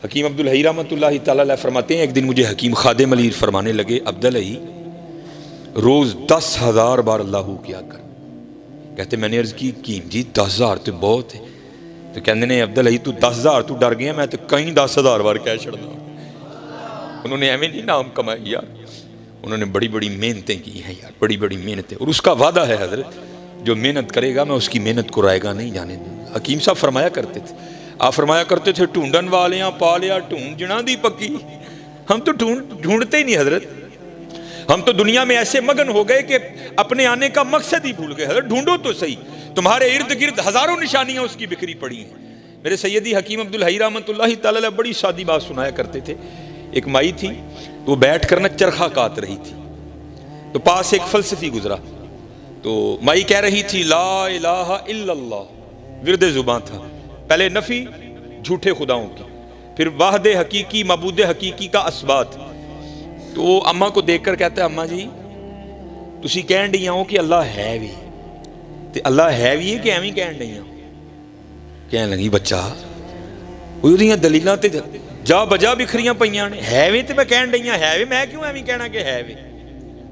حکیم عبدالحی رحمۃ اللہ تعالیٰ علیہ فرماتے ہیں ایک دن مجھے حکیم خادم علی فرمانے لگے عبدالحی روز 10,000 بار اللہ کیا کر. کہتے میں نے عرض کی جی 10,000 تو بہت ہے. تو کہنے نے عبدالحی تو 10,000 تو ڈر گیا, میں تو کہیں 10,000 بار کہہ چھڑنا. انہوں نے ایویں نہیں نام کمائی یار, انہوں نے بڑی بڑی محنتیں کی ہیں یار, بڑی بڑی محنتیں. اور اس کا وعدہ ہے حضرت جو محنت کرے گا میں اس کی محنت کو رائے گا نہیں جانے دوں. حکیم صاحب فرمایا کرتے تھے, آپ فرمایا کرتے تھے ڈھونڈن والیاں پا لیا ڈھونڈ جنا دی پکی. ہم تو ڈھونڈتے ہی نہیں حضرت, ہم تو دنیا میں ایسے مگن ہو گئے کہ اپنے آنے کا مقصد ہی بھول گئے. حضرت ڈھونڈو تو صحیح, تمہارے ارد گرد ہزاروں نشانیاں اس کی بکھری پڑی ہیں. میرے سیدی حکیم عبدالحی رحمۃ اللہ تعالی علیہ بڑی سادی بات سنایا کرتے تھے. ایک مائی تھی, وہ بیٹھ کر نہ چرخہ کاٹ رہی تھی, تو پاس ایک فلسفی گزرا. تو مائی کہہ رہی تھی لا الہ الا اللہ, ورد زباں تھا. پہلے نفی جھوٹے خداؤں کی, پھر واحد حقیقی معبود حقیقی کا اثبات. تو وہ اماں کو دیکھ کر کہتا ہے اماں جی تسی کہن ڈیاں ہو کہ اللہ ہے بھی, تے اللہ ہے بھی ہے کہ ایویں کہن ڈیاں. کہنے لگی بچہ وہ دلیلاں تے جا بجا بکھریاں پئیاں نے, ہے وی تے میں کہن ڈیاں ہے وی, میں کیوں ایویں کہنا کہ ہے وی.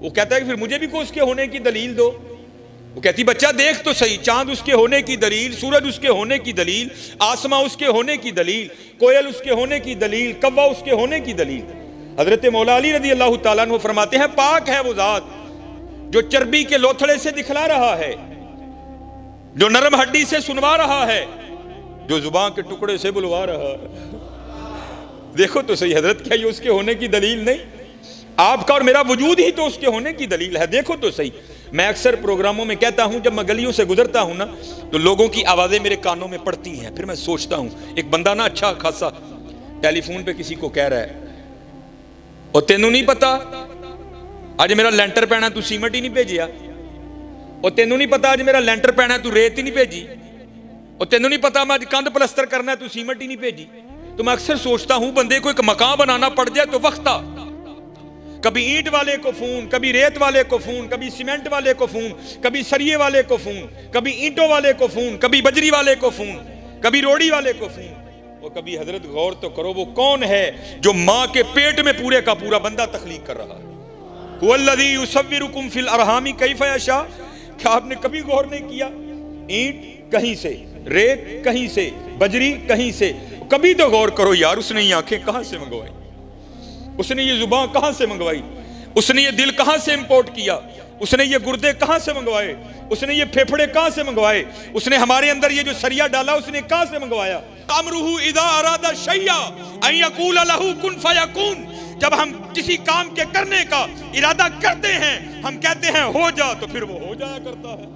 وہ کہتا ہے کہ پھر مجھے بھی کوئی اس کے ہونے کی دلیل دو. وہ کہتی بچہ دیکھ تو صحیح, چاند اس کے ہونے کی دلیل, سورج اس کے ہونے کی دلیل, آسماں اس کے ہونے کی دلیل, کوئل اس کے ہونے کی دلیل, کوا اس کے ہونے کی دلیل. حضرت مولا علی رضی اللہ تعالیٰ عنہ فرماتے ہیں پاک ہے وہ ذات جو چربی کے لوتھڑے سے دکھلا رہا ہے, جو نرم ہڈی سے سنوا رہا ہے, جو زبان کے ٹکڑے سے بلوا رہا ہے. دیکھو تو صحیح حضرت, کیا یہ اس کے ہونے کی دلیل نہیں؟ آپ کا اور میرا وجود ہی تو اس کے ہونے کی دلیل ہے. دیکھو تو صحیح. میں اکثر پروگراموں میں کہتا ہوں جب میں گلیوں سے گزرتا ہوں نا تو لوگوں کی آوازیں میرے کانوں میں پڑتی ہیں. پھر میں سوچتا ہوں ایک بندہ نا اچھا خاصا ٹیلی فون پہ کسی کو کہہ رہا ہے اور تینوں نہیں پتا آج میرا لینٹر پینا تو سیمنٹ ہی نہیں بھیجیا, اور تینوں نہیں پتا آج میرا لینٹر پینا تو ریت ہی نہیں بھیجی, اور تینوں نہیں پتا میں آج کندھ پلستر کرنا ہے تو سیمنٹ ہی نہیں بھیجی. تو میں اکثر سوچتا ہوں بندے کو ایک مکان بنانا پڑ جائے تو وقت آ, کبھی اینٹ والے کو فون, کبھی ریت والے کو فون, کبھی سیمنٹ والے کو فون, کبھی سریے والے کو فون, کبھی اینٹوں والے کو فون, کبھی بجری والے کو فون, کبھی روڑی والے کو فون. وہ کبھی حضرت غور تو کرو وہ کون ہے جو ماں کے پیٹ میں پورے کا پورا بندہ تخلیق کر رہا ہے. والذی یصورکم فی الارحام کیف یشاء. کیا آپ نے کبھی غور نہیں کیا؟ اینٹ کہیں سے, ریت کہیں سے, بجری کہیں سے. کبھی تو غور کرو یار, اس نے یہ آنکھیں کہاں سے منگوائی, اس نے یہ زبان کہاں سے منگوائی, اس نے یہ دل کہاں سے امپورٹ کیا, اس نے یہ گردے کہاں سے منگوائے, اس نے یہ پھیپھڑے کہاں سے منگوائے, اس نے ہمارے اندر یہ جو سریا ڈالا اس نے کہاں سے منگوایا. امرہ اذا اراد شیئا ان یقول لہ کن فیکون. جب ہم کسی کام کے کرنے کا ارادہ کرتے ہیں ہم کہتے ہیں ہو جا, تو پھر وہ ہو جایا کرتا ہے.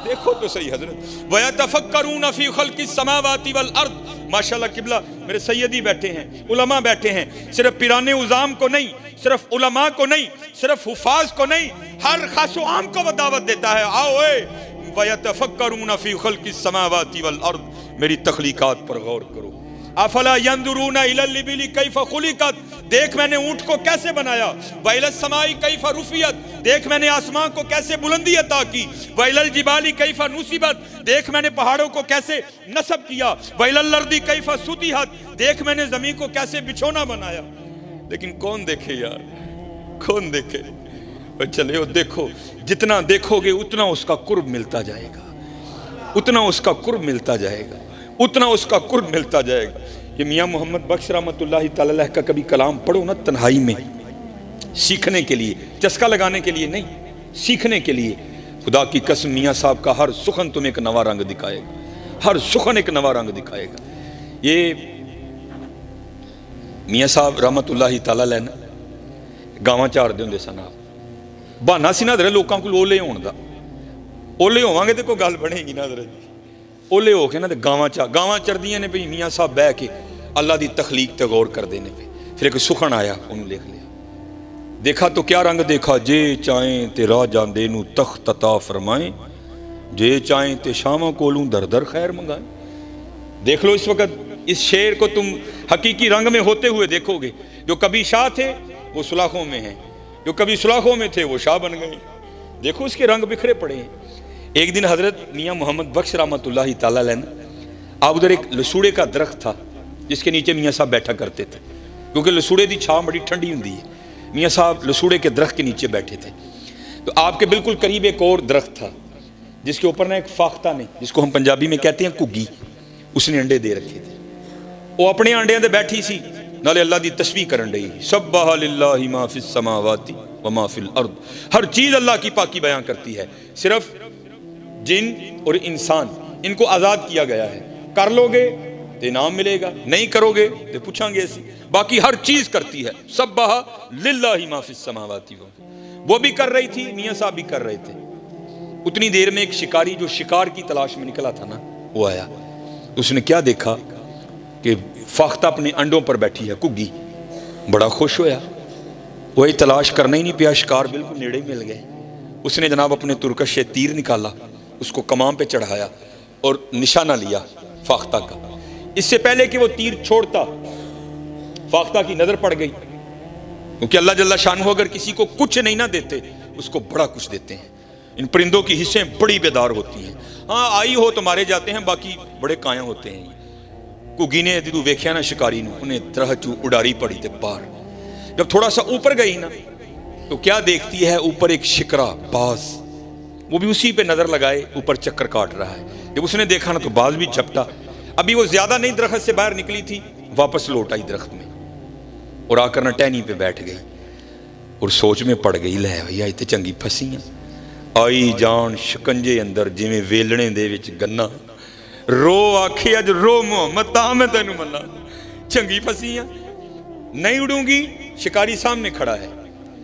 دیکھو تو صحیح حضرت. وَيَتَفَكَّرُونَ فِي خَلْقِ السَّمَاوَاتِ وَالْأَرْضِ. ماشاءاللہ قبلہ میرے سیدی بیٹھے ہیں, علماء بیٹھے ہیں, صرف پیران عظام کو نہیں, صرف علماء کو نہیں, صرف حفاظ کو نہیں, ہر خاص و عام کو وہ دعوت دیتا ہے آؤ اے وَيَتَفَكَّرُونَ فِي خَلْقِ السَّمَاوَاتِ وَالْأَرْضِ. میری تخلیقات پر غور کرو. افلا ينظرون الى الابل كيف خلقت. دیکھ میں نے اونٹ کو کیسے بنایا. والى السماء كيف رفعت. دیکھ میں نے آسمان کو کیسے بلندی عطا کی. والى الجبال كيف نصبت. دیکھ میں نے پہاڑوں کو کیسے نصب کیا. والى الارض كيف سطحت. دیکھ میں نے زمین کو کیسے بچھونا بنایا. لیکن کون دیکھے یار, کون دیکھے. چلے وہ دیکھو, جتنا دیکھو گے اتنا اس کا قرب ملتا جائے گا, اتنا اس کا قرب ملتا جائے گا, اتنا اس کا قرب ملتا جائے گا. یہ میاں محمد بخش رحمۃ اللہ تعالی علیہ کا کبھی کلام پڑھو نا تنہائی میں, سیکھنے کے لیے, چسکا لگانے کے لیے نہیں, سیکھنے کے لیے. خدا کی قسم میاں صاحب کا ہر سخن تمہیں ایک نوا رنگ دکھائے گا, ہر سخن ایک نوا رنگ دکھائے گا. یہ میاں صاحب رحمۃ اللہ تعالی علیہ نا گاواں چار دے ہوندے سن. بہانا سی نا لوکاں کول اولے ہون دا, اولے ہوواں گے تے کوئی گل بنے گی نا حضرت. اولے ہو کے نا گاواں چردیاں نے پئی میاں صاحب بہ کے اللہ دی تخلیق تے غور کر دینے پہ. پھر ایک سخن آیا انہوں لکھ لیا. دیکھا تو کیا رنگ دیکھا, جے چاہیں تے راہ جاندے نو تخت عطا فرمائیں, جے چاہیں تے شاماں کولوں در در خیر منگائیں. دیکھ لو اس وقت اس شعر کو تم حقیقی رنگ میں ہوتے ہوئے دیکھو گے. جو کبھی شاہ تھے وہ سلاخوں میں ہیں, جو کبھی سلاخوں میں تھے وہ شاہ بن گئے. دیکھو اس کے رنگ بکھرے پڑے ہیں. ایک دن حضرت میاں محمد بخش رحمۃ اللہ تعالی علیہ, آپ ادھر ایک لسوڑے کا درخت تھا, جس کے نیچے میاں صاحب بیٹھا کرتے تھے، کیونکہ لسوڑے دی چھاؤں بڑی ٹھنڈی ہوندی ہے۔ میاں صاحب لسوڑے کے درخت کے نیچے بیٹھے تھے، تو آپ کے بالکل قریب ایک اور درخت تھا جس کے اوپر نا ایک فاختہ نے، جس کو ہم پنجابی میں کہتے ہیں کگی، اس نے انڈے دے رکھے تھے۔ وہ اپنے انڈیاں دے بیٹھی سی، نالے اللہ دی تسبیح کرن رہی، سبح للہ ما فی السماوات وما فی الارض، ہر چیز اللہ کی پاکی بیان کرتی ہے، صرف جن اور انسان ان کو آزاد کیا گیا ہے، کر لو گے تو انعام ملے گا، نہیں کرو گے تو پوچھیں گے ایسی، باقی ہر چیز کرتی ہے۔ سبح للہ ما فی السماوات، وہ بھی کر رہی تھی، میاں صاحب بھی کر رہے تھے۔ اتنی دیر میں ایک شکاری جو شکار کی تلاش میں نکلا تھا نا، وہ آیا، اس نے کیا دیکھا کہ فاختہ اپنے انڈوں پر بیٹھی ہے کگی، بڑا خوش ہویا، وہی تلاش کرنا ہی نہیں پیا، شکار بالکل نیڑے مل گئے۔ اس نے جناب اپنے ترکش سے تیر نکالا، اس کو کمان پہ چڑھایا اور نشانہ لیا فاختہ کا۔ اس سے پہلے کہ وہ تیر چھوڑتا، فاختہ کی نظر پڑ گئی، کیونکہ اللہ جل شانہ اگر کسی کو کچھ نہیں نہ دیتے اس کو بڑا کچھ دیتے ہیں۔ ان پرندوں کی حصیں بڑی بیدار ہوتی ہیں، ہاں آئی ہو تو مارے جاتے ہیں، باقی بڑے کایاں ہوتے ہیں۔ کگی نے جدو ویکھیا نا شکاری نے، انہیں طرح چو اڈاری پڑی تے پار، جب تھوڑا سا اوپر گئی نا تو کیا دیکھتی ہے، اوپر ایک شکرا باز، وہ بھی اسی پہ نظر لگائے اوپر چکر کاٹ رہا ہے۔ جب اس نے دیکھا نا تو باز بھی جھپٹا، ابھی وہ زیادہ نہیں درخت سے باہر نکلی تھی، واپس لوٹ آئی درخت میں اور آ کر نہ ٹہنی پہ بیٹھ گئی اور سوچ میں پڑ گئی، لے بھیا اتنے چنگی پھسی ہیں، آئی جان شکنجے اندر جویں ویلنے دے وچ گنا، رو آکھے اج رو محمد تا میں تینوں منا، چنگی پھسی ہیں، نہیں اڑوں گی۔ شکاری سامنے کھڑا ہے،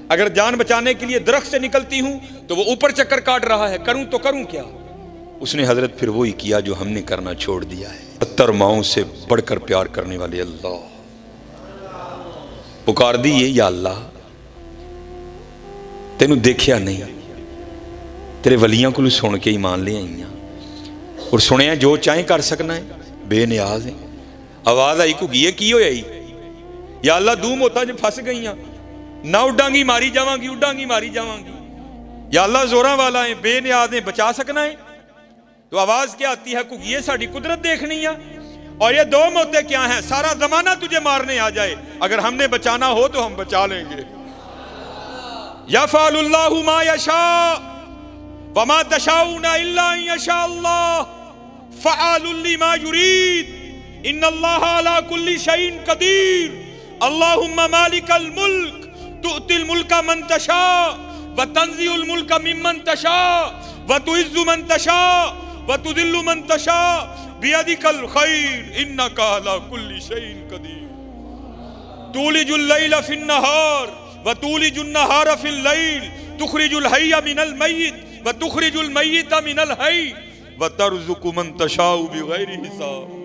اگر جان بچانے کے لیے درخت سے نکلتی ہوں تو وہ اوپر چکر کاٹ رہا ہے، کروں تو کروں کیا؟ اس نے حضرت پھر وہی کیا جو ہم نے کرنا چھوڑ دیا ہے۔ 70 ماؤں سے بڑھ کر پیار کرنے والے اللہ، پکار دیئے یا اللہ تینوں دیکھیا نہیں، تیرے ولیاں کو سن کے ایمان لے آئیاں اور سنیا جو چاہیں کر سکنا ہے، بے نیاز ہیں۔ آواز آئی کو گیے کی ہوئی آئی، یا اللہ دوم ہوتا جب پھنس گئیاں، نہ اڈاں گی ماری جاواں گی، اڈاں گی ماری جاواں گی، یا اللہ زوراں والا ہے، بے نیاز ہیں، بچا سکنا ہے۔ تو آواز کیا آتی ہے، کو یہ ساڑھی قدرت دیکھنی ہے، اور یہ دو موتیں کیا ہیں، سارا زمانہ تجھے مارنے آ جائے، اگر ہم نے بچانا ہو تو ہم بچا لیں گے۔ یفعل اللہ ما یشاء وما تشاؤون الا ان یشاء اللہ فعال لما یرید ان اللہ علی کل شیء قدیر اللہم مالک الملک تؤتی الملک من تشاء وتنزع الملک ممن تشاء وتعز من تشاء وتذل من تشاء بیدک الخیر انک علی کل شیء قدیر تولج اللیل فی النہار وتولج النہار فی اللیل تخرج الحی من المیت وتخرج المیت من الحی وترزق من تشاء بغیر حساب۔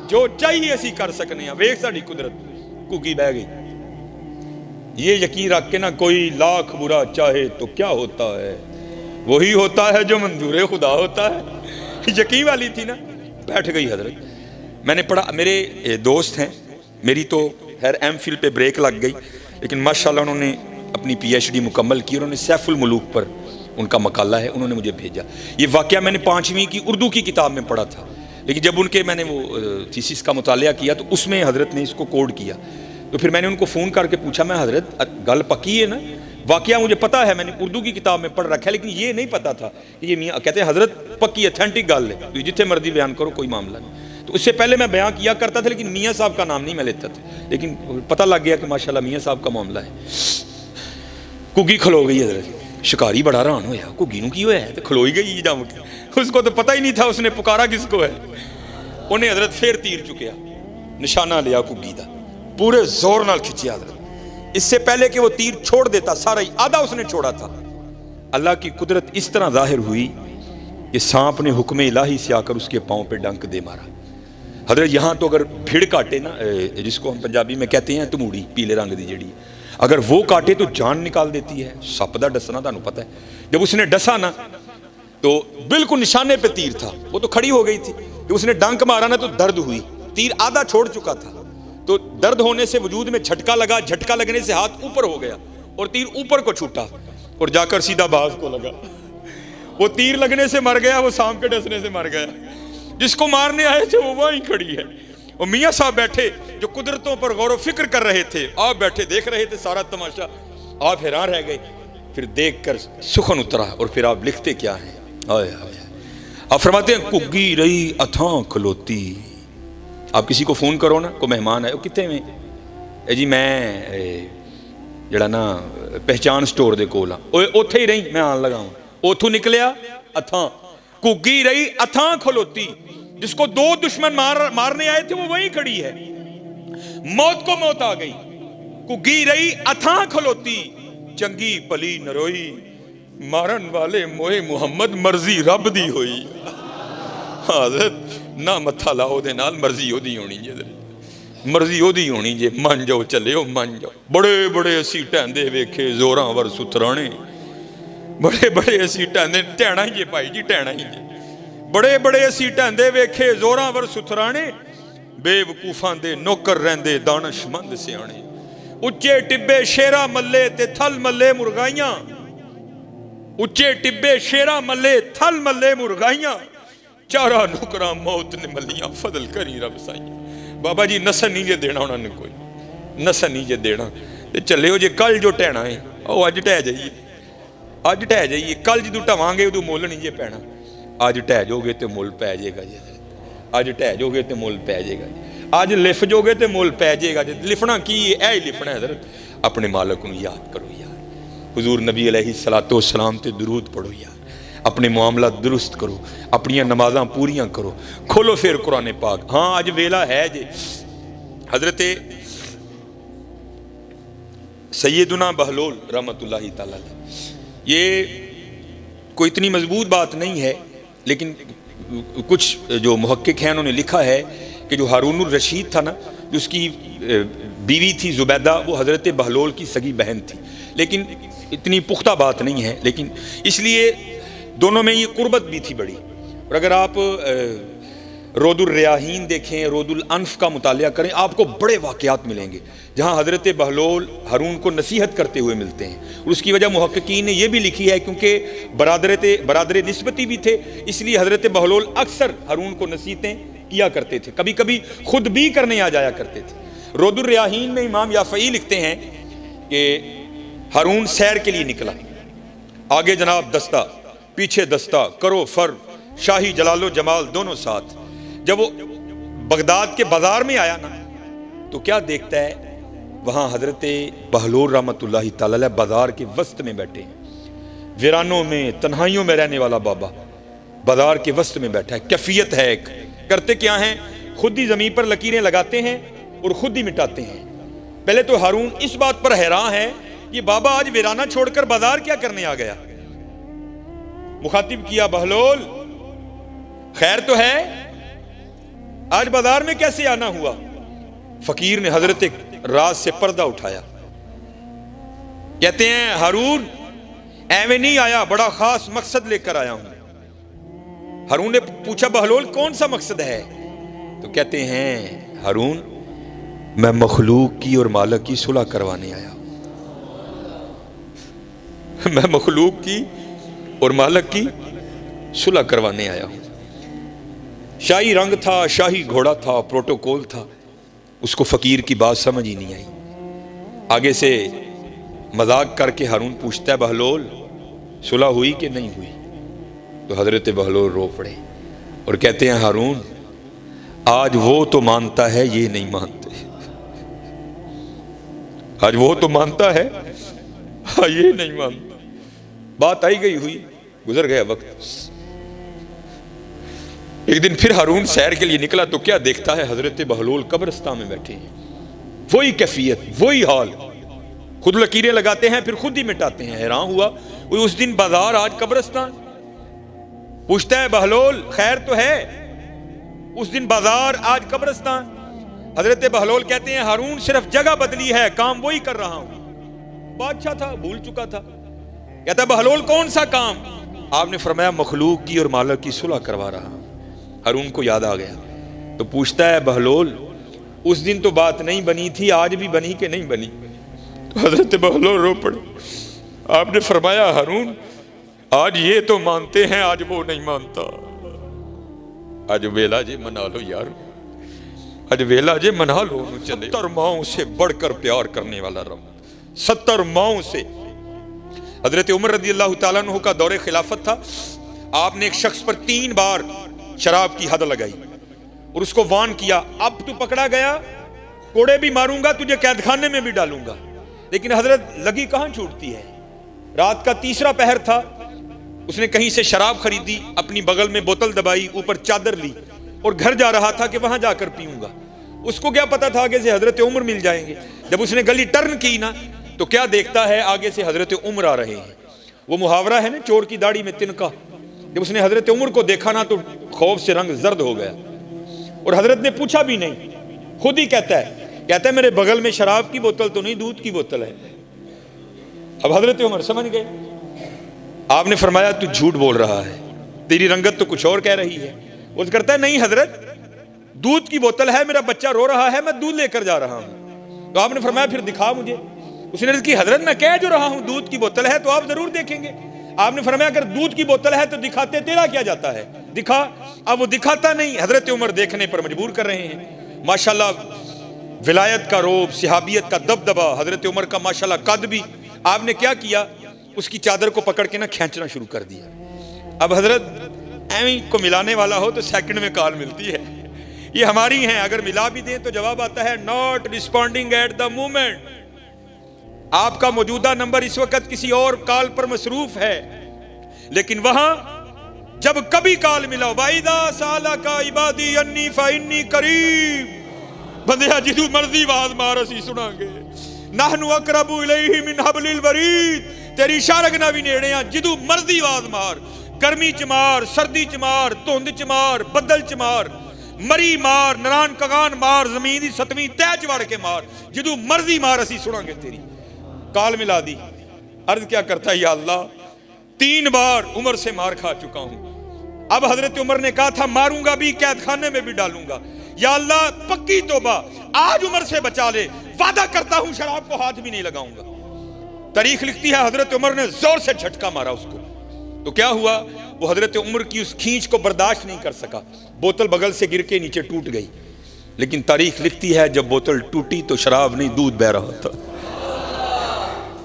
جو چاہیے اسی کر سکنے ہیں، ویکھ ساڈی قدرت کگی بہ گئی۔ یہ یقین رکھ کے نہ کوئی لاکھ برا چاہے تو کیا ہوتا ہے، وہی ہوتا ہے جو منظور خدا ہوتا ہے۔ یقین والی تھی نا، بیٹھ گئی حضرت۔ میں نے پڑھا، میرے دوست ہیں، میری تو خیر ایم فل پہ بریک لگ گئی، لیکن ماشاءاللہ انہوں نے اپنی پی ایچ ڈی مکمل کی، انہوں نے سیف الملوک پر ان کا مقالہ ہے، انہوں نے مجھے بھیجا۔ یہ واقعہ میں نے 5ویں کی اردو کی کتاب میں پڑھا تھا، لیکن جب ان کے میں نے وہ تھیسس کا مطالعہ کیا تو اس میں حضرت نے اس کو کوڈ کیا، تو پھر میں نے ان کو فون کر کے پوچھا، میں حضرت گل پکی ہے نا، واقعہ مجھے پتا ہے، میں نے اردو کی کتاب میں پڑھ رکھا ہے، لیکن یہ نہیں پتا تھا کہ یہ میاں کہتے ہیں حضرت پکی اتھینٹک گل ہے، تو جتنے مرضی بیان کرو کوئی معاملہ نہیں۔ تو اس سے پہلے میں بیان کیا کرتا تھا لیکن میاں صاحب کا نام نہیں میں لیتا تھا، لیکن پتہ لگ گیا کہ ماشاءاللہ میاں صاحب کا معاملہ ہے۔ کگی کھلو گئی حضرت، شکاری بڑا حیران ہویا، کگی نو کی ہوا ہے، تو کھلوئی گئی جم کے، اس کو تو پتہ ہی نہیں تھا اس نے پکارا کس کو ہے۔ انہیں حضرت پھر تیر چکیا، نشانہ لیا کگی دا، پورے زور نال کھچیا حضرت۔ اس سے پہلے کہ وہ تیر چھوڑ دیتا، سارا ہی آدھا اس نے چھوڑا تھا۔ اللہ کی قدرت اس طرح ظاہر ہوئی کہ سانپ نے حکم الہی سے آ کر اس کے پاؤں پہ ڈنک دے مارا۔ حضرت یہاں تو اگر بھیڑ کاٹے نا، جس کو ہم پنجابی میں کہتے ہیں تموڑی، پیلے رنگ دی جڑی، اگر وہ کاٹے تو جان نکال دیتی ہے۔ سپ دا ڈسنا تانوں پتہ ہے، جب اس نے ڈسا نا تو بالکل نشانے پہ تیر تھا، وہ تو کھڑی ہو گئی تھی، جب اس نے ڈنک مارا نا تو درد ہوئی، تیر آدھا چھوڑ چکا تھا، تو درد ہونے سے وجود میں جھٹکا لگا، جھٹکا لگنے سے ہاتھ اوپر ہو گیا اور تیر اوپر کو چھوٹا اور جا کر سیدھا باز کو لگا۔ وہ تیر لگنے سے مر گیا، وہ سانپ کے ڈسنے سے مر گیا، جس کو مارنے آئے تھے وہ وہیں کھڑی ہے۔ اور میاں صاحب بیٹھے جو قدرتوں پر غور و فکر کر رہے تھے، آپ بیٹھے دیکھ رہے تھے سارا تماشا، آپ حیران رہ گئے. پھر دیکھ کر سخن اترا اور پھر آپ لکھتے کیا ہیں؟ آپ فرماتے ہیں کگی رہی اتھاں کھلوتی. آپ کسی کو فون کرو نا، کوئی مہمان ہے، وہ کتنے میں جی میں جڑا نا پہچان سٹور دے کول ہاں، اوتھے ہی رہی میں آن لگا ہوں. اوتھوں نکلیا اتھاں، کگی رہی اتھاں کھلوتی. جس کو دو دشمن مارنے آئے تھے وہ وہیں کھڑی ہے. موت کو موت آ گئی. کگی رہی اتھاں کھلوتی، چنگی پلی نروئی، مارن والے موئے محمد مرضی رب دی ہوئی. حضرت نہ متھا لاؤ دے نال، مرضی ہو دی ہونی جے، مرضی ہو دی ہونی جے. من جاؤ چلے ہو من جاؤ. بڑے بڑے اسی ٹہندے ویکھے زوراں ور سترانے، بڑے بڑے اسی ٹہندے ٹہنا ہی جے بھائی جی، ٹہنا ہی جے. بڑے بڑے اسی ٹہندے ویکھے زوراں ور سترانے، بے وقوفاں دے نوکر رہندے دانش مند سیانے. اچے ٹبے شیرا ملے تے تھل ملے مرغائیاں، اچے ٹبے شیرا ملے تھل ملے مرغائیاں، چارہ نکراں موت نے ملیاں فضل کری رب سائیاں. بابا جی نسن نہیں جے دینا انہوں نے، کوئی نسن نہیں جے دینا. چلے ہو جے کل جو ٹہنا ہے وہ اج ٹہ جائیے، اج ٹہ جائیے. کل جدو ٹھواں گے ادو مول نہیں جے پینا. اج ٹہ جو گے تے مول پی جائے گا جی. اج ٹہ جو گے تے مول پی جائے گا جی. اج لف جو گے تے مول پی جائے گا جی. لفنا کی ہے؟ اے لفنا ہے حضرت اپنے مالک کو یاد کرو یار. حضور نبی علیہ الصلوۃ والسلام تے درود پڑھو یار. اپنے معاملات درست کرو، اپنی نمازاں پوریاں کرو. کھولو پھر قرآن پاک. ہاں اج ویلا ہے جی. حضرت سیدنا بہلول رحمۃ اللہ تعالی علیہ، یہ کوئی اتنی مضبوط بات نہیں ہے، لیکن کچھ جو محقق ہیں انہوں نے لکھا ہے کہ جو ہارون الرشید تھا نا، جو اس کی بیوی تھی زبیدہ، وہ حضرت بہلول کی سگی بہن تھی. لیکن اتنی پختہ بات نہیں ہے، لیکن اس لیے دونوں میں یہ قربت بھی تھی بڑی. اور اگر آپ رود الریاحین دیکھیں، رود الانف کا مطالعہ کریں، آپ کو بڑے واقعات ملیں گے جہاں حضرت بہلول ہارون کو نصیحت کرتے ہوئے ملتے ہیں. اور اس کی وجہ محققین نے یہ بھی لکھی ہے کیونکہ برادر نسبتی بھی تھے، اس لیے حضرت بہلول اکثر ہارون کو نصیحتیں کیا کرتے تھے، کبھی کبھی خود بھی کرنے آ جایا کرتے تھے. رود الریاحین میں امام یافعی لکھتے ہیں کہ ہارون سیر کے لیے نکلا، آگے جناب دستہ پیچھے دستہ، کرو فر شاہی جلال و جمال دونوں ساتھ. جب وہ بغداد کے بازار میں آیا نا تو کیا دیکھتا ہے؟ وہاں حضرت بہلول رحمۃ اللہ تعالی علیہ بازار کے وسط میں بیٹھے ہیں، ویرانوں میں تنہائیوں میں رہنے والا بابا بازار کے وسط میں بیٹھا ہے. کیفیت ہے ایک. کرتے کیا ہیں؟ خود ہی زمین پر لکیریں لگاتے ہیں اور خود ہی مٹاتے ہیں. پہلے تو ہارون اس بات پر حیران ہے یہ بابا آج ویرانہ چھوڑ کر بازار کیا کرنے آ گیا. مخاطب کیا، بہلول خیر تو ہے؟ آج بازار میں کیسے آنا ہوا؟ فقیر نے حضرت راز سے پردہ اٹھایا. کہتے ہیں ہارون ایویں نہیں آیا، بڑا خاص مقصد لے کر آیا ہوں. ہارون نے پوچھا بہلول کون سا مقصد ہے؟ تو کہتے ہیں ہارون میں مخلوق کی اور مالک کی صلح کروانے آیا ہوں. میں مخلوق کی اور مالک کی صلح کروانے آیا ہوں. شاہی رنگ تھا، شاہی گھوڑا تھا، پروٹوکول تھا. اس کو فقیر کی بات سمجھ ہی نہیں آئی. آگے سے مذاق کر کے ہارون پوچھتا ہے بہلول صلح ہوئی کہ نہیں ہوئی؟ تو حضرت بہلول رو پڑے اور کہتے ہیں ہارون آج وہ تو مانتا ہے یہ نہیں مانتے. آج وہ تو مانتا ہے یہ نہیں مانتا. بات آئی گئی ہوئی، گزر گیا وقت. ایک دن پھر ہارون سیر کے لیے نکلا تو کیا دیکھتا ہے؟ حضرت بہلول قبرستان میں بیٹھے ہیں. وہی کیفیت، وہی حال. خود لکیریں لگاتے ہیں پھر خود ہی مٹاتے ہیں. حیران ہوا وہ اس دن بازار آج قبرستان. پوچھتا ہے بہلول خیر تو ہے؟ اس دن بازار آج قبرستان. حضرت بہلول کہتے ہیں ہارون صرف جگہ بدلی ہے، کام وہی کر رہا ہوں. بادشاہ تھا، بھول چکا تھا. کہتا ہے بہلول کون سا کام؟ آپ نے فرمایا مخلوق کی اور مالک کی صلح کروا رہا ہوں. ہارون کو یاد آ گیا تو پوچھتا ہے بہلول اس دن تو بات نہیں بنی تھی، آج بھی بنی کہ نہیں بنی؟ تو حضرت بہلول رو پڑے. آپ نے فرمایا ہارون آج یہ تو مانتے ہیں، آج وہ نہیں مانتا. آج ویلا جی منا لو یار. اج ویلا جے منا لو چلے 70 ماؤں سے بڑھ کر پیار کرنے والا رب، 70 ماؤں سے۔ حضرت عمر رضی اللہ تعالیٰ عنہ کا دور خلافت تھا، آپ نے ایک شخص پر 3 بار شراب کی حد لگائی اور اس کو وان کیا، اب تو پکڑا گیا کوڑے بھی ماروں گا، تجھے قید خانے میں بھی ڈالوں گا۔ لیکن حضرت لگی کہاں چھوٹتی ہے، رات کا تیسرا پہر تھا، اس نے کہیں سے شراب خریدی، اپنی بغل میں بوتل دبائی، اوپر چادر لی اور گھر جا رہا تھا کہ وہاں جا کر پیوں گا۔ اس کو کیا پتا تھا آگے سے حضرت عمر مل جائیں گے۔ جب اس نے گلی ٹرن کی نا تو کیا دیکھتا ہے، آگے سے حضرت عمر آ رہے ہیں۔ وہ محاورہ ہے نا چور کی داڑھی میں تنکا، جب اس نے حضرت عمر کو دیکھا نا تو خوف سے رنگ زرد ہو گیا، اور حضرت نے پوچھا بھی نہیں، خود ہی کہتا ہے میرے بغل میں شراب کی بوتل تو نہیں، دودھ کی بوتل ہے۔ اب حضرت عمر سمجھ گئے، آپ نے فرمایا تو جھوٹ بول رہا ہے، تیری رنگت تو کچھ اور کہہ رہی ہے۔ وہ کرتا ہے نہیں حضرت، دودھ کی بوتل ہے، میرا بچہ رو رہا ہے، میں دودھ لے کر جا رہا ہوں۔ تو آپ نے فرمایا پھر دکھا مجھے۔ اس نے عرض کی حضرت میں کہہ جو رہا ہوں دودھ کی بوتل ہے تو آپ ضرور دیکھیں گے۔ آپ نے فرمایا اگر دودھ کی بوتل ہے تو دکھاتے تیرا کیا جاتا ہے، دکھا۔ اب وہ دکھاتا نہیں، حضرت عمر دیکھنے پر مجبور کر رہے ہیں۔ ماشاءاللہ ولایت کا روب، صحابیت کا دبدبا، حضرت عمر کا ماشاءاللہ قد بھی۔ آپ نے کیا کیا، اس کی چادر کو پکڑ کے نا کھینچنا شروع کر دیا۔ اب حضرت ایویں کو ملانے والا ہو تو سیکنڈ میں کال ملتی ہے، یہ ہماری ہیں، اگر ملا بھی دیں تو جواب آتا ہے not responding at the moment۔ آپ کا موجودہ نمبر اس وقت کسی اور کال پر مصروف ہے، لیکن وہاں جب کبھی کال ملا وَإِذَا سَأَلَكَ عِبَادِي عَنِّي فَإِنِّي قَرِيبٌ، بندیا جدو مرضی آواز مار اسی سنا گے، نَحْنُ أَقْرَبُ إِلَيْهِ مِنْ حَبْلِ الْوَرِيدِ، تیری شارگنا بھی نیڑے ہیں، جدو مرضی آواز مار، گرمی چمار، سردی چمار، دھند چمار، بدل چمار، مری مار، نران کگان مار، زمین دی ستویں تہ چوڑ کے مار، جدو مرضی مار اسی سنا گے تیری۔ کال ملا دی، عرض کیا کرتا ہے یا اللہ 3 بار عمر سے مار کھا چکا ہوں، اب حضرت عمر نے کہا تھا ماروں گا بھی، قید خانے میں بھی ڈالوں گا، یا اللہ پکی توبہ آج عمر سے بچا لے، وعدہ کرتا ہوں شراب کو ہاتھ بھی نہیں لگاؤں گا۔ تاریخ لکھتی ہے حضرت عمر نے زور سے جھٹکا مارا اس کو، تو کیا ہوا، وہ حضرت عمر کی اس کھینچ کو برداشت نہیں کر سکا، بوتل بغل سے گر کے نیچے ٹوٹ گئی۔ لیکن تاریخ لکھتی ہے جب بوتل ٹوٹی تو شراب نہیں دودھ بہ رہا تھا،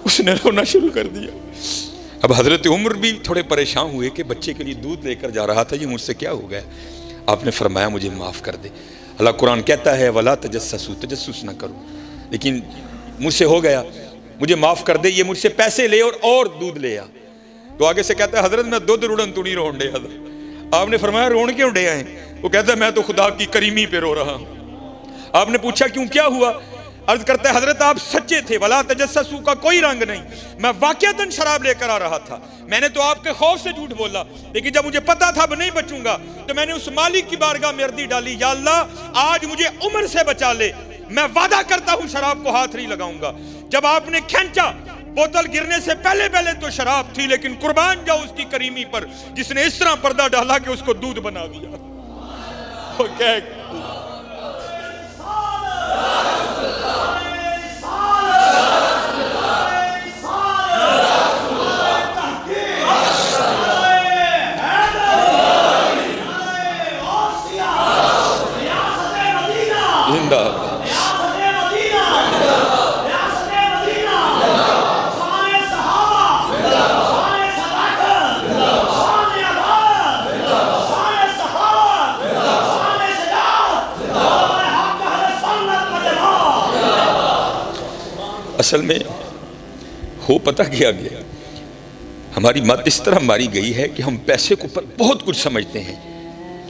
اس نے رونا شروع کر دیا۔ اب حضرت عمر بھی تھوڑے پریشان ہوئے کہ بچے کے لیے دودھ لے کر جا رہا تھا، یہ مجھ سے کیا ہو گیا۔ آپ نے فرمایا مجھے معاف کر دے۔ اللہ قرآن کہتا ہے وَلَا تَجَسَّسُوا، تجسس نہ کرو، لیکن مجھ سے ہو گیا، مجھے معاف کر دے، یہ مجھ سے پیسے لے اور دودھ لے آ۔ تو آگے سے کہتا ہے حضرت میں دودھ روڑن تو نہیں رون ڈے حضرت۔ آپ نے فرمایا رون کیوں ڈے آئے؟ وہ کہتا ہے میں تو خدا کی کریمی پہ رو رہا ہوں۔ آپ نے پوچھا کیوں، کیا ہوا؟ عرض کرتا ہے حضرت آپ سچے تھے، ولا تجسسوا کا کوئی رنگ نہیں، میں واقعتاً شراب لے کر آ رہا تھا، میں نے تو آپ کے خوف سے جھوٹ بولا، لیکن جب مجھے پتا تھا اب نہیں بچوں گا تو میں نے اس مالک کی بارگاہ میں عرضی ڈالی، یا اللہ آج مجھے عمر سے بچا لے، میں وعدہ کرتا ہوں شراب کو ہاتھ نہیں لگاؤں گا۔ جب آپ نے کھینچا، بوتل گرنے سے پہلے تو شراب تھی، لیکن قربان جاؤ اس کی کریمی پر جس نے اس طرح پردہ ڈالا کہ اس کو دودھ بنا دیا۔ اصل میں ہو پتہ کیا گیا، ہماری مت اس طرح ماری گئی ہے کہ ہم پیسے کو بہت کچھ سمجھتے ہیں،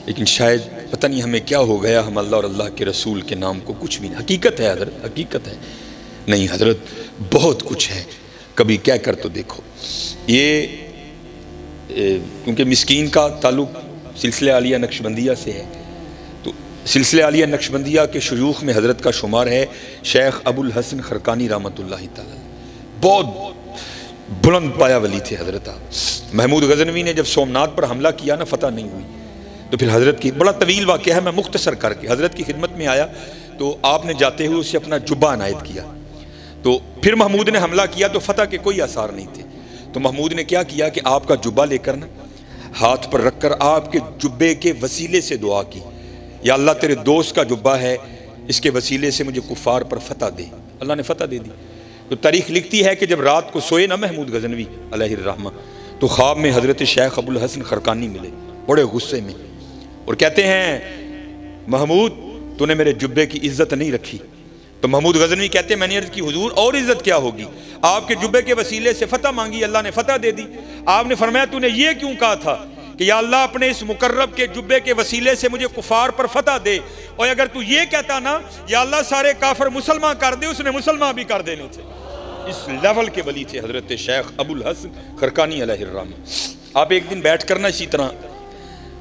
لیکن شاید پتہ نہیں ہمیں کیا ہو گیا، ہم اللہ اور اللہ کے رسول کے نام کو کچھ بھی نہیں۔ حقیقت ہے حضرت، حقیقت ہے، نہیں حضرت بہت کچھ ہے، کبھی کہہ کر تو دیکھو۔ یہ کیونکہ مسکین کا تعلق سلسلہ عالیہ نقشبندیہ سے ہے، تو سلسلہ عالیہ نقشبندیہ کے شیوخ میں حضرت کا شمار ہے شیخ ابو الحسن خرقانی رحمۃ اللہ تعالی، بہت بلند پایا ولی تھے حضرت۔ محمود غزنوی نے جب سومنات پر حملہ کیا نا، فتح نہیں ہوئی، تو پھر حضرت کی بڑا طویل واقعہ ہے، میں مختصر کر کے حضرت کی خدمت میں آیا تو آپ نے جاتے ہوئے اسے اپنا جبہ عنایت کیا، تو پھر محمود نے حملہ کیا تو فتح کے کوئی آثار نہیں تھے، تو محمود نے کیا کیا کہ آپ کا جبہ لے کر نا ہاتھ پر رکھ کر آپ کے جبے کے وسیلے سے دعا کی، یا اللہ تیرے دوست کا جبہ ہے، اس کے وسیلے سے مجھے کفار پر فتح دے۔ اللہ نے فتح دے دی۔ تو تاریخ لکھتی ہے کہ جب رات کو سوئے نا محمود غزنوی علیہ الرحمہ، تو خواب میں حضرت شیخ ابو الحسن خرقانی ملے بڑے غصے میں، اور کہتے ہیں محمود تو نے میرے جبے کی عزت نہیں رکھی۔ تو محمود غزنوی کہتے ہیں میں نے عرض کی حضور اور عزت کیا ہوگی، آپ کے جبے کے وسیلے سے فتح مانگی، اللہ نے فتح دے دی۔ آپ نے فرمایا تو نے یہ کیوں کہا تھا کہ یا اللہ اپنے اس مقرب کے جبے کے وسیلے سے مجھے کفار پر فتح دے، اور اگر تو یہ کہتا نا یا اللہ سارے کافر مسلمان کر دے، اس نے مسلمان بھی کر دینے تھے۔ اس لیول کے ولی تھے حضرت شیخ ابو الحسن خرقانی علیہ الرحمہ۔ آپ ایک دن بیٹھ کر نا اسی طرح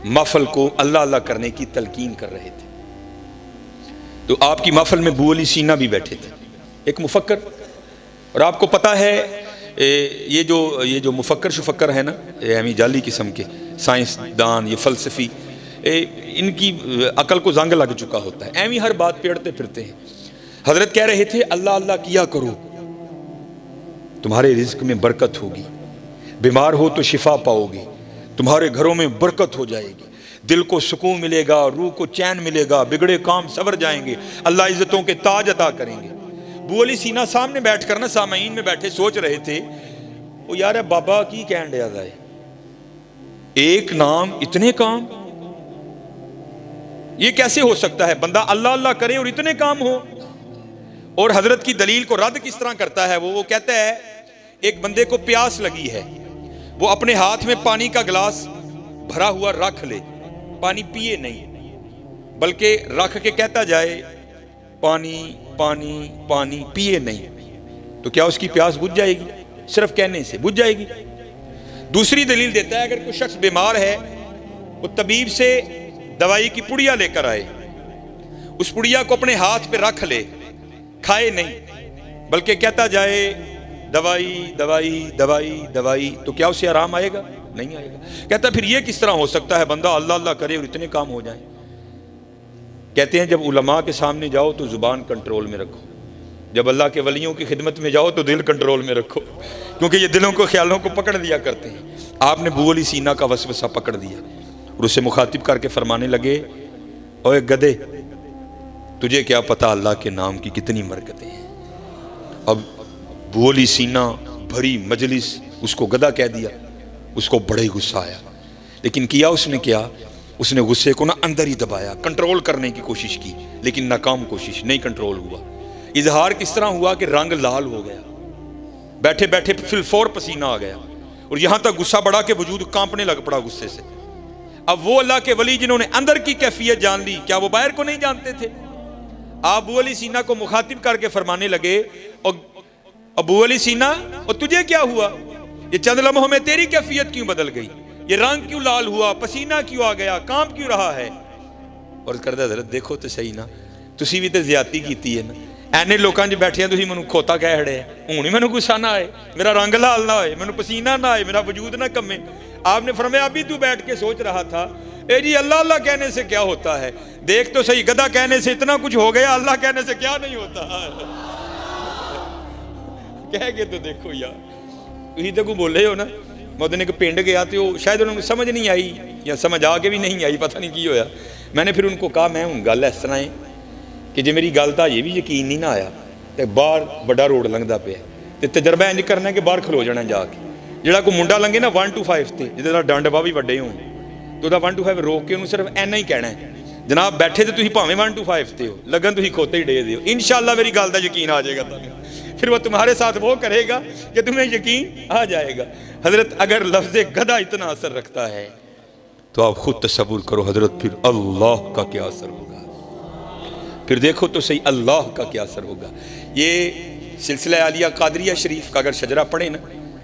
محفل کو اللہ اللہ کرنے کی تلقین کر رہے تھے، تو آپ کی محفل میں ابو علی سینا بھی بیٹھے تھے، ایک مفکر، اور آپ کو پتہ ہے یہ جو مفکر شفکر ہے نا، ہمیں جعلی قسم کے سائنس دان، یہ فلسفی، ان کی عقل کو زنگ لگ چکا ہوتا ہے، ایویں ہر بات پیڑتے پھرتے ہیں۔ حضرت کہہ رہے تھے اللہ اللہ کیا کرو تمہارے رزق میں برکت ہوگی، بیمار ہو تو شفا پاؤ گے، تمہارے گھروں میں برکت ہو جائے گی، دل کو سکون ملے گا، روح کو چین ملے گا، بگڑے کام سور جائیں گے، اللہ عزتوں کے تاج عطا کریں گے۔ ابو علی سینا سامنے بیٹھ کر نا سامعین میں بیٹھے سوچ رہے تھے وہ یار بابا کی کہن دیا جائے، ایک نام اتنے کام، یہ کیسے ہو سکتا ہے بندہ اللہ اللہ کرے اور اتنے کام ہو؟ اور حضرت کی دلیل کو رد کس طرح کرتا ہے وہ کہتا ہے ایک بندے کو پیاس لگی ہے، وہ اپنے ہاتھ میں پانی کا گلاس بھرا ہوا رکھ لے، پانی پیے نہیں بلکہ رکھ کے کہتا جائے پانی پانی پانی، پیے نہیں، تو کیا اس کی پیاس بجھ جائے گی؟ صرف کہنے سے بجھ جائے گی۔ دوسری دلیل دیتا ہے اگر کوئی شخص بیمار ہے وہ طبیب سے دوائی کی پڑیا لے کر آئے، اس پڑیا کو اپنے ہاتھ پہ رکھ لے، کھائے نہیں بلکہ کہتا جائے دوائی دوائی دوائی دوائی، تو کیا اسے آرام آئے گا؟ نہیں آئے گا۔ کہتا پھر یہ کس طرح ہو سکتا ہے بندہ اللہ اللہ کرے اور اتنے کام ہو جائیں؟ کہتے ہیں جب علماء کے سامنے جاؤ تو زبان کنٹرول میں رکھو، جب اللہ کے ولیوں کی خدمت میں جاؤ تو دل کنٹرول میں رکھو، کیونکہ یہ دلوں کو خیالوں کو پکڑ دیا کرتے ہیں۔ آپ نے ابو علی سینا کا وسوسہ پکڑ دیا اور اسے مخاطب کر کے فرمانے لگے اوے گدھے، تجھے کیا پتا اللہ کے نام کی کتنی برکتیں ہیں۔ اب ابو علی سینا بھری مجلس اس کو گدھا کہہ دیا، اس کو بڑے غصہ آیا، لیکن کیا اس نے کیا، اس نے غصے کو نا اندر ہی دبایا، کنٹرول کرنے کی کوشش کی لیکن ناکام کوشش، نہیں کنٹرول ہوا۔ اظہار کس طرح ہوا کہ رنگ لال ہو گیا، بیٹھے بیٹھے فی الفور پسینہ آ گیا، اور یہاں تک غصہ بڑھا کہ وجود کانپنے لگ پڑا غصے سے۔ اب وہ اللہ کے ولی جنہوں نے اندر کی کیفیت جان لی، کیا وہ باہر کو نہیں جانتے تھے؟ ابو علی سینا کو مخاطب کر کے فرمانے لگے ابو علی سینا اور تجھے کیا ہوا؟ یہ چند لمحوں میں تیری کیفیت کیوں بدل گئی؟ یہ رنگ کیوں لال ہوا؟ پسینہ کیوں آ گیا؟ کام کیوں رہا ہے؟ اور کردہ حضرت دیکھو تو صحیح نا، تسی بھی تو زیادتی کیتی ہے نا، اینے لوکاں جو بیٹھے ہیں تسی منو کھوتا کہہ ہڑے ہیں، ہوں ہی منو غصہ نہ آئے، میرا رنگ لال نہ ہوئے، منو پسینہ نہ آئے، میرا وجود نہ کمے۔ آپ نے فرمایا ابھی تو بیٹھ کے سوچ رہا تھا اے جی اللہ اللہ کہنے سے کیا ہوتا ہے، دیکھ تو صحیح گدھا کہنے سے اتنا کچھ ہو گیا، اللہ کہنے سے کیا نہیں ہوتا۔ کہہ گئے تو دیکھو یار، تھی تو کو بولے ہو نا، میں ادھر ایک پنڈ گیا تو شاید انہوں نے سمجھ نہیں آئی یا سمجھ آ کے بھی نہیں آئی، پتہ نہیں کی ہویا۔ میں نے پھر ان کو کہا میں ہوں گل اس طرح ہے کہ جی میری گل تو یہ بھی یقین نہیں نہ آیا تو باہر بڑا روڈ لنگتا پیا تو تجربہ انج کرنا کہ باہر کھلو جانا جا کے، جہاں کوئی منڈا لنگے نا 1 to 5 تے جہاں ڈنڈ باہ بھی وڈے ہون تو 1 to 5 روک کے انہوں صرف اینا ہی کہنا ہے جناب بیٹھے تو تھی پاویں 1 to 5 تے ہو، لگن تھی کھوتے ہی ڈے دیو، انشاءاللہ میری گل کا یقین آ جائے گا تمہیں، پھر وہ تمہارے ساتھ وہ کرے گا کہ تمہیں یقین آ جائے گا۔ حضرت اگر لفظ گدھا اتنا اثر رکھتا ہے تو آپ خود تصور کرو حضرت پھر اللہ کا کیا اثر ہوگا، پھر دیکھو تو صحیح اللہ کا کیا اثر ہوگا۔ یہ سلسلہ عالیہ قادریہ شریف کا اگر شجرہ پڑھیں نا،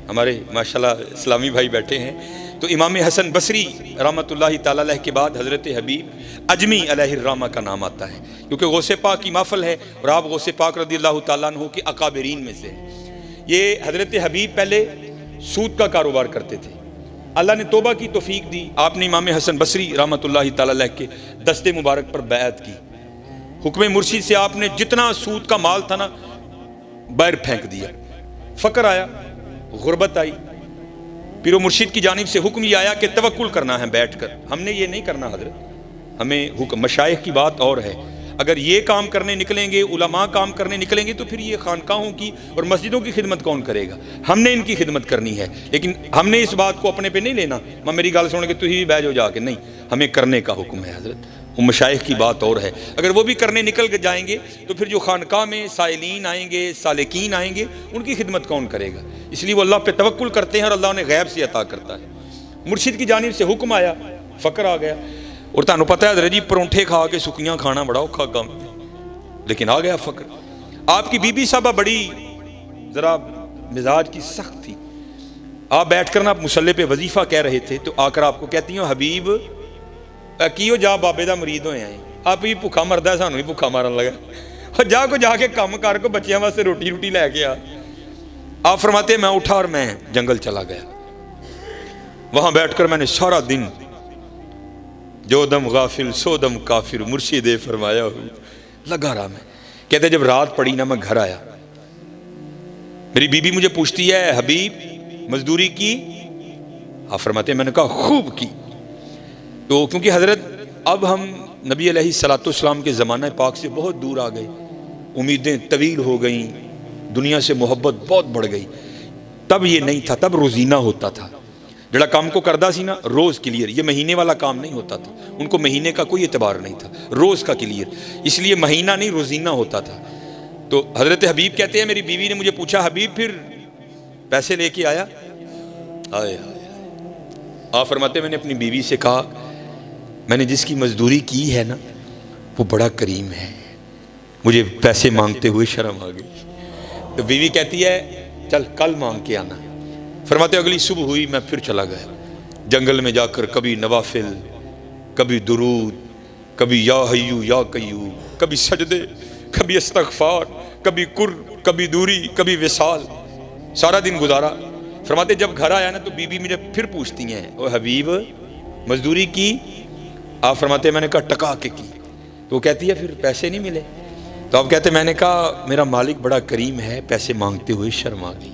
ہمارے ماشاءاللہ اسلامی بھائی بیٹھے ہیں، تو امام حسن بصری رحمۃ اللہ تعالیٰ علیہ کے بعد حضرت حبیب اجمی علیہ الرحمہ کا نام آتا ہے، کیونکہ غوث پاک کی محفل ہے اور آپ غوث پاک رضی اللہ تعالیٰ عنہ کے اکابرین میں سے ہیں۔ یہ حضرت حبیب پہلے سود کا کاروبار کرتے تھے، اللہ نے توبہ کی توفیق دی، آپ نے امام حسن بصری رحمۃ اللہ تعالیٰ علیہ کے دست مبارک پر بیعت کی، حکم مرشد سے آپ نے جتنا سود کا مال تھا نا باہر پھینک دیا، فقر آیا، غربت آئی، پیر و مرشد کی جانب سے حکم یہ آیا کہ توکل کرنا ہے بیٹھ کر، ہم نے یہ نہیں کرنا حضرت، ہمیں حکم مشائخ کی بات اور ہے، اگر یہ کام کرنے نکلیں گے، علماء کام کرنے نکلیں گے، تو پھر یہ خانقاہوں کی اور مسجدوں کی خدمت کون کرے گا؟ ہم نے ان کی خدمت کرنی ہے، لیکن ہم نے اس بات کو اپنے پہ نہیں لینا، میں میری گل سن کے تھی بھی بہ جاؤ جا کے، نہیں، ہمیں کرنے کا حکم ہے حضرت۔ وہ مشائخ کی بات اور ہے، اگر وہ بھی کرنے نکل کے جائیں گے تو پھر جو خانقاہ میں سائلین آئیں گے، سالکین آئیں گے، ان کی خدمت کون کرے گا؟ اس لیے وہ اللہ پہ توکل کرتے ہیں اور اللہ انہیں غیب سے عطا کرتا ہے۔ مرشد کی جانب سے حکم آیا، فقر آ گیا، اور تانوں پتہ ہے حضرت جی پرونٹھے کھا کے سکیاں کھانا بڑا اوکھا کام، لیکن آ گیا فقر۔ آپ کی بی بی صاحبہ بڑی ذرا مزاج کی سخت تھی، آپ بیٹھ کر نا مصلے پہ وظیفہ کہہ رہے تھے تو آ کر آپ کو کہتی ہیں حبیب کیوں جا بابے دا مرید ہوئے ہیں، آپ بھی بھوکا مرد ہے، سانوں بھی بھوکا مارن لگا، اور جا کے کام کر کو بچیاں واسطے روٹی لے کے آ۔ آپ فرماتے ہیں میں اٹھا اور میں جنگل چلا گیا، وہاں بیٹھ کر میں نے سارا دن جو دم غافل سو دم کافر مرشد فرمایا ہوں لگا رہا۔ میں کہتے جب رات پڑی نا میں گھر آیا، میری بیوی مجھے پوچھتی ہے حبیب مزدوری کی؟ آپ فرماتے ہیں میں نے کہا خوب کی۔ تو کیونکہ حضرت اب ہم نبی علیہ الصلوۃ والسلام کے زمانہ پاک سے بہت دور آ گئے، امیدیں طویل ہو گئیں، دنیا سے محبت بہت بڑھ گئی۔ تب یہ نہیں تھا، تب روزینہ ہوتا تھا، جڑا کام کو کردہ سی نا روز کلیئر، یہ مہینے والا کام نہیں ہوتا تھا، ان کو مہینے کا کوئی اعتبار نہیں تھا، روز کا کلیئر، اس لیے مہینہ نہیں روزینہ ہوتا تھا۔ تو حضرت حبیب کہتے ہیں میری بیوی نے مجھے پوچھا حبیب پھر پیسے لے کے آیا؟ آئے آپ فرماتے میں نے اپنی بیوی سے کہا میں نے جس کی مزدوری کی ہے نا وہ بڑا کریم ہے، مجھے پیسے مانگتے ہوئے شرم آ گئی۔ تو بیوی کہتی ہے چل کل مانگ کے آنا۔ فرماتے اگلی صبح ہوئی میں پھر چلا گیا جنگل میں، جا کر کبھی نوافل، کبھی درود، کبھی یا حیو یا قیوم، کبھی سجدے، کبھی استغفار، کبھی کبھی دوری، کبھی وصال، سارا دن گزارا۔ فرماتے جب گھر آیا نا تو بیوی مجھے پھر پوچھتی ہیں او حبیب مزدوری کی؟ آپ فرماتے میں نے کہا ٹکا کے کی۔ تو وہ کہتی ہے پھر پیسے نہیں ملے؟ تو آپ کہتے میں نے کہا میرا مالک بڑا کریم ہے، پیسے مانگتے ہوئے شرم آ گئی۔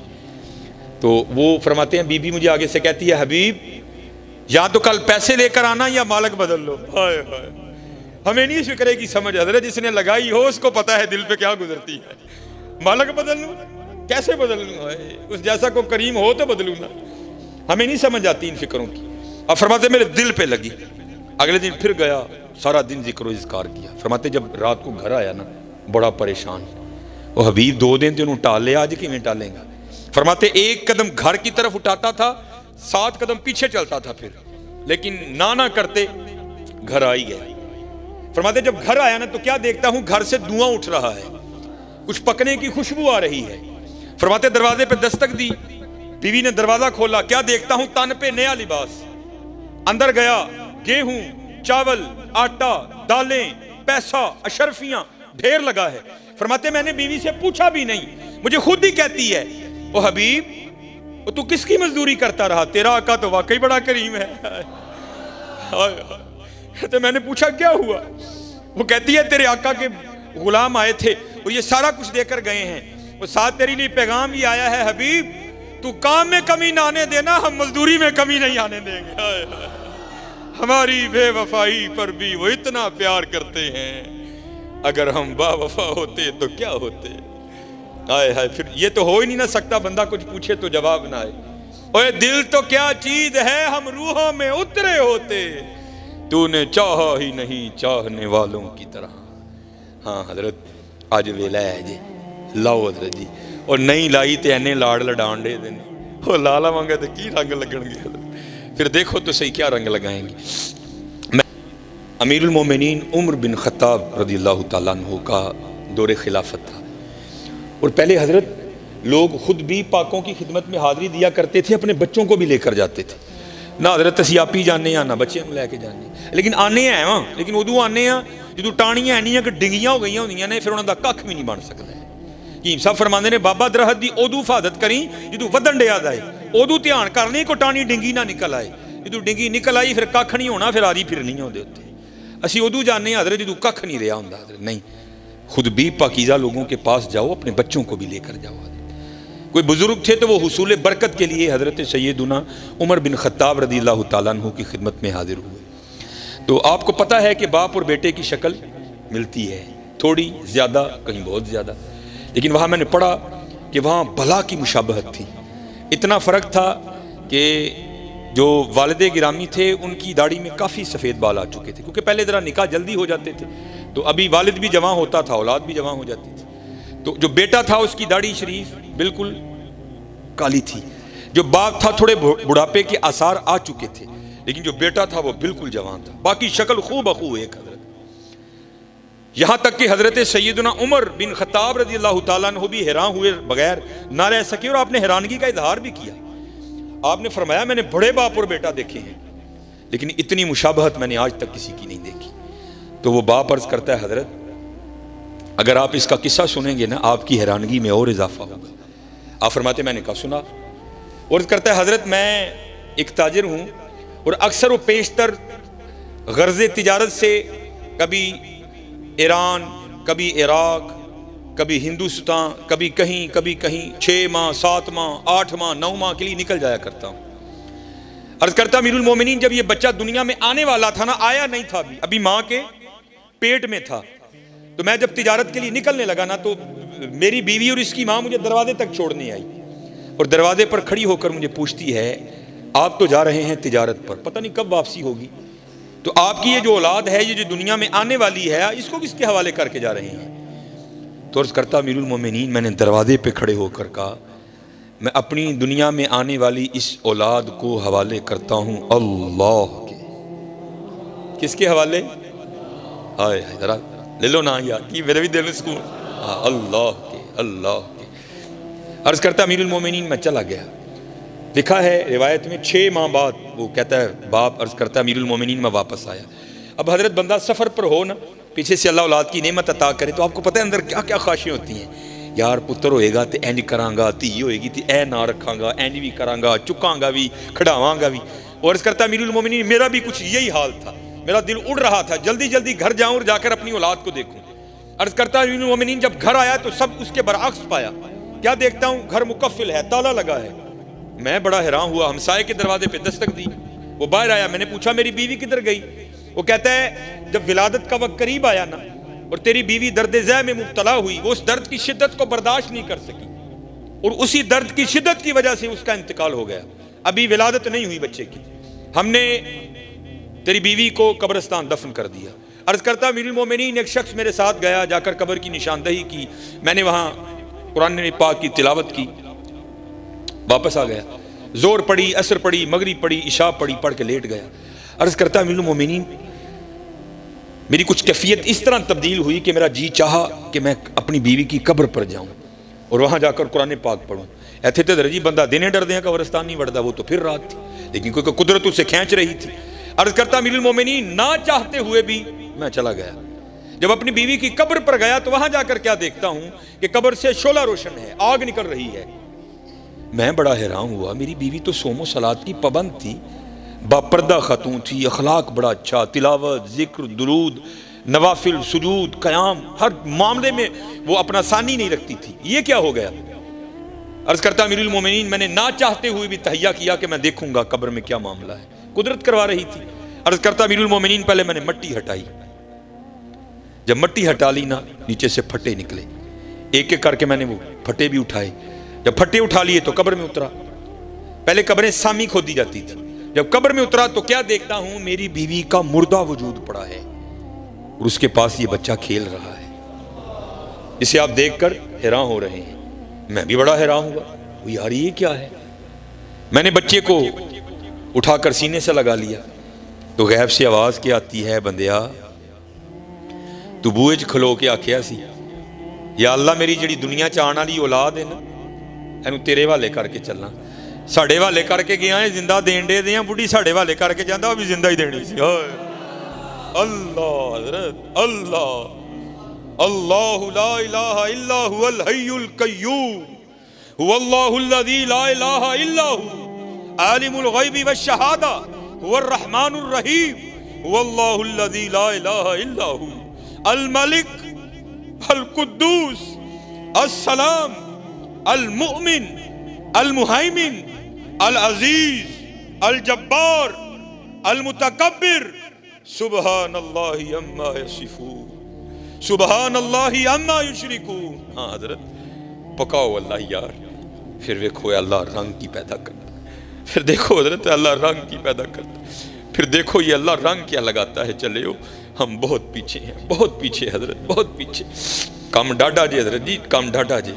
تو وہ فرماتے ہیں بی بی مجھے آگے سے کہتی ہے حبیب یا تو کل پیسے لے کر آنا یا مالک بدل لو۔ ہائے ہائے، ہمیں نہیں فکرے کی سمجھ حضرت، جس نے لگائی ہو اس کو پتا ہے دل پہ کیا گزرتی ہے۔ مالک بدل لوں کیسے بدل لوں؟ اس جیسا کو کریم ہو تو بدلوں نا، ہمیں نہیں سمجھ آتی ان فکروں کی۔ اب فرماتے میرے دل پہ لگی، اگلے دن پھر گیا، سارا دن ذکر و اذکار کیا۔ فرماتے جب رات کو گھر آیا نا بڑا پریشان، وہ حبیب 2 دن تو انہوں ٹال لے، آج کیویں ٹالیں گا؟ فرماتے 1 قدم گھر کی طرف اٹھاتا تھا، 7 قدم پیچھے چلتا تھا پھر، لیکن نہ کرتے گھر آ ہی گئے۔ فرماتے جب گھر آیا نا تو کیا دیکھتا ہوں گھر سے دھواں اٹھ رہا ہے، کچھ پکنے کی خوشبو آ رہی ہے۔ فرماتے دروازے پہ دستک دی، بیوی نے دروازہ کھولا، کیا دیکھتا ہوں تن پہ نیا لباس، اندر گیا گیہوں، چاول، آٹا، دالیں، پیسہ، اشرفیاں ڈھیر لگا ہے۔ فرماتے میں نے بیوی سے پوچھا بھی نہیں، مجھے خود ہی کہتی ہے او حبیب تو کس کی مزدوری کرتا رہا؟ تیرا آقا تو واقعی بڑا کریم ہے۔ تو میں نے پوچھا کیا ہوا؟ وہ کہتی ہے تیرے آقا کے غلام آئے تھے اور یہ سارا کچھ دے کر گئے ہیں، اور ساتھ تیرے لیے پیغام بھی آیا ہے حبیب تو کام میں کمی نہ آنے دینا، ہم مزدوری میں کمی نہیں آنے دیں گے۔ ہماری بے وفائی پر بھی وہ اتنا پیار کرتے ہیں، اگر ہم با وفا ہوتے تو کیا ہوتے؟ آئے ہائے، پھر یہ تو ہو ہی نہیں نہ سکتا بندہ کچھ پوچھے تو جواب نہ آئے۔ اوے دل تو کیا چیز ہے ہم روحوں میں اترے ہوتے، تو نے چاہا ہی نہیں چاہنے والوں کی طرح۔ ہاں حضرت آج ویلا ہے جی، لاؤ حضرت جی، اور نہیں لائی تے اینے لاڑ لڈان دے دینے، وہ لالا مانگا تے کی رنگ لگن گے حضرت، پھر دیکھو تو صحیح کیا رنگ لگائیں گے۔ امیر المومنین عمر بن خطاب رضی اللہ تعالیٰ عنہ کا دور خلافت تھا، اور پہلے حضرت لوگ خود بھی پاکوں کی خدمت میں حاضری دیا کرتے تھے، اپنے بچوں کو بھی لے کر جاتے تھے، نہ حضرت تسیاپی جانے ہیں نہ بچے لے کے جانے ہیں، لیکن آنے ہیں ہاں، لیکن ادو آنے ہیں جدو ٹانیاں اینیاں کہ ڈنگیاں ہو گئی ہوندیاں نے، پھر انہوں دا ککھ بھی نہیں بن سکتا ہے۔ حکیم صاحب فرماندے نے بابا درخت دی ادو حفاظت کریں جدو ودن ڈیا جائے، ادو دھیان کرنے کو ٹانی ڈنگی نہ نکل آئے، جدو ڈنگی نکل آئی پھر ککھ نہیں ہونا، پھر آری پھر نہیں ہوندے ہوتے۔ اسی ادو جانے حضرت جدو ککھ نہیں رہا ہوندا حضرت، نہیں، خود بھی پاکیزہ لوگوں کے پاس جاؤ، اپنے بچوں کو بھی لے کر جاؤ۔ کوئی بزرگ تھے تو وہ حصول برکت کے لیے حضرت سیدنا عمر بن خطاب رضی اللہ تعالیٰ عنہ کی خدمت میں حاضر ہوئے۔ تو آپ کو پتہ ہے کہ باپ اور بیٹے کی شکل ملتی ہے، تھوڑی زیادہ، کہیں بہت زیادہ، لیکن وہاں میں نے پڑھا کہ وہاں بلا کی مشابہت تھی. اتنا فرق تھا کہ جو والد گرامی تھے ان کی داڑھی میں کافی سفید بال آ چکے تھے، کیونکہ پہلے ذرا نکاح جلدی ہو جاتے تھے، تو ابھی والد بھی جوان ہوتا تھا، اولاد بھی جوان ہو جاتی تھی. تو جو بیٹا تھا اس کی داڑھی شریف بالکل کالی تھی، جو باپ تھا تھوڑے بڑھاپے کے آثار آ چکے تھے، لیکن جو بیٹا تھا وہ بالکل جوان تھا، باقی شکل خوب بخو ایک حضرت. یہاں تک کہ حضرت سیدنا عمر بن خطاب رضی اللہ تعالیٰ عنہ بھی حیران ہوئے بغیر نہ رہ سکے، اور آپ نے حیرانگی کا اظہار بھی کیا. آپ نے فرمایا میں نے بڑے باپ اور بیٹا دیکھے ہیں لیکن اتنی مشابہت میں نے آج تک کسی کی نہیں دیکھی. تو وہ باپ عرض کرتا ہے حضرت اگر آپ اس کا قصہ سنیں گے نا آپ کی حیرانگی میں اور اضافہ ہوگا. آپ فرماتے میں نے کہا سنا. اور کہتا ہے حضرت میں ایک تاجر ہوں اور اکثر و بیشتر غرض تجارت سے کبھی ایران، کبھی عراق، کبھی ہندوستان، کبھی کہیں 6 ماہ 7 ماہ 8 ماہ 9 ماہ کے لیے نکل جایا کرتا ہوں. عرض کرتا امیر المومنین جب یہ بچہ دنیا میں آنے والا تھا نا، آیا نہیں تھا ابھی ماں کے پیٹ میں تھا، تو میں جب تجارت کے لیے نکلنے لگا نا تو میری بیوی اور اس کی ماں مجھے دروازے تک چھوڑنے آئی اور دروازے پر کھڑی ہو کر مجھے پوچھتی ہے آپ تو جا رہے ہیں تجارت پر، پتہ نہیں کب واپسی ہوگی، تو آپ کی یہ جو اولاد ہے یہ جو دنیا میں آنے والی ہے اس کو کس کے حوالے کر کے جا رہے ہیں؟ تو عرض کرتا امیر المومنین میں نے دروازے پہ کھڑے ہو کر کہا میں اپنی دنیا میں آنے والی اس اولاد کو حوالے کرتا ہوں اللہ کے. کس کے حوالے؟ ہائے ذرا لے لو نا یار کہ میرے بھی دل میں سکون. اللہ کے. عرض کرتا امیر المومنین میں چلا گیا. لکھا ہے روایت میں 6 ماہ بعد وہ کہتا ہے باپ عرض کرتا امیر المومنین میں واپس آیا. اب حضرت بندہ سفر پر ہو نا، پیچھے سے اللہ اولاد کی نعمت عطا کرے تو آپ کو پتہ ہے اندر کیا کیا خواہشیں ہوتی ہیں. یار پتر ہوئے گا تے اینج کراں گا، دھی ہوئے گی تے اے نہ رکھاں گا، اینج بھی کراں گا، چکاں گا بھی، کھڑاواں گا بھی. اور عرض کرتا امیر المومنین میرا بھی کچھ یہی حال تھا، میرا دل اڑ رہا تھا جلدی جلدی گھر جاؤں اور جا کر اپنی اولاد کو دیکھوں. عرض کرتا امیر المومنین جب گھر آیا تو سب اس کے برعکس پایا. کیا دیکھتا ہوں گھر مقفل ہے، تالا لگا ہے. میں بڑا حیران ہوا، ہمسائے کے دروازے پہ دستک دی، وہ باہر آیا. میں نے پوچھا میری بیوی کدھر گئی؟ وہ کہتا ہے جب ولادت کا وقت قریب آیا نا اور تیری بیوی درد ذہ میں مبتلا ہوئی، وہ اس درد کی شدت کو برداشت نہیں کر سکی اور اسی درد کی شدت کی وجہ سے اس کا انتقال ہو گیا. ابھی ولادت نہیں ہوئی بچے کی، ہم نے تیری بیوی کو قبرستان دفن کر دیا. عرض کرتا امیر المومنین ایک شخص میرے ساتھ گیا، جا کر قبر کی نشاندہی کی، میں نے وہاں قرآن پاک کی تلاوت کی، واپس آ گیا. زور پڑی، عصر پڑی، مغرب پڑی، عشاء پڑی، پڑھ کے لیٹ گیا. عرض کرتا امیر المومنین میری کچھ کیفیت اس طرح تبدیل ہوئی کہ میرا جی چاہا کہ میں اپنی بیوی کی قبر پر جاؤں اور وہاں جا کر قرآن پاک پڑھوں. ایتھے تے درجی بندہ دینے ڈر دیں قبرستان نہیں وڑتا، وہ تو پھر رات تھی لیکن کوئی قدرت اسے کھینچ رہی تھی. عرض کرتا امیر المومنین نہ چاہتے ہوئے بھی میں چلا گیا. جب اپنی بیوی کی قبر پر گیا تو وہاں جا کر کیا دیکھتا ہوں کہ قبر سے شعلہ روشن ہے، آگ نکل رہی ہے. میں بڑا حیران ہوا، میری بیوی تو صوم و صلات کی پابند تھی، باپردہ خاتون تھی، اخلاق بڑا اچھا، تلاوت، ذکر، درود، نوافل، سجود، قیام، ہر معاملے میں وہ اپنا ثانی نہیں رکھتی تھی. یہ کیا ہو گیا؟ عرض کرتا امیر المومنین میں نے نہ چاہتے ہوئے بھی تہیہ کیا کہ میں دیکھوں گا قبر میں کیا معاملہ ہے. قدرت کروا رہی تھی. عرض کرتا امیر المومنین پہلے میں نے مٹی ہٹائی. جب مٹی ہٹا لی نا نیچے سے پھٹے نکلے، ایک ایک کر کے میں نے وہ پھٹے بھی اٹھائے. جب پھٹے اٹھا لیے تو قبر میں اترا. پہلے قبریں سامی کھودی جاتی تھی، جب قبر میں اترا تو کیا دیکھتا ہوں میری بیوی کا مردہ وجود پڑا ہے اور اس کے پاس یہ بچہ کھیل رہا ہے. اسے آپ دیکھ کر حیران ہو رہے ہیں، میں بھی بڑا حیران ہوا. یار یہ کیا ہے؟ میں نے بچے کو اٹھا کر سینے سے لگا لیا تو غیب سے آواز کیا آتی ہے، بندیا تو بوئے چ کھلو کے آکھیا سی یا اللہ میری جڑی دنیا چ آن والی اولاد ہے نا اینو تیرے والے کر کے چلنا. ساڑے والے کر کے گیا ہے، زندہ دین دے دیاں، بڑھی ساڑے والے کر کے جاندہ وہ بھی زندہ ہی دینی سی. اللہ حضرت اللہ اللہ لا الہ الا هو الحی القیوم هو اللہ الذی لا الہ الا هو عالم الغیب والشہادہ هو الرحمن الرحیم هو اللہ الذی لا الہ الا هو الملک القدوس السلام المؤمن المہیمن العزیز الجبار المتکبر سبحان اللہ عما یصفون. سبحان اللہ عما یشرکون. ہاں حضرت پکاؤ اللہ یار. پھر دیکھو اللہ رنگ کی پیدا کرتا. پھر دیکھو حضرت اللہ رنگ کی پیدا کرتا. پھر دیکھو یہ اللہ رنگ کیا لگاتا ہے. چلے ہو ہم بہت پیچھے ہیں, بہت پیچھے حضرت, بہت پیچھے. کم ڈاڈا جی حضرت جی, کم ڈاڈا جی.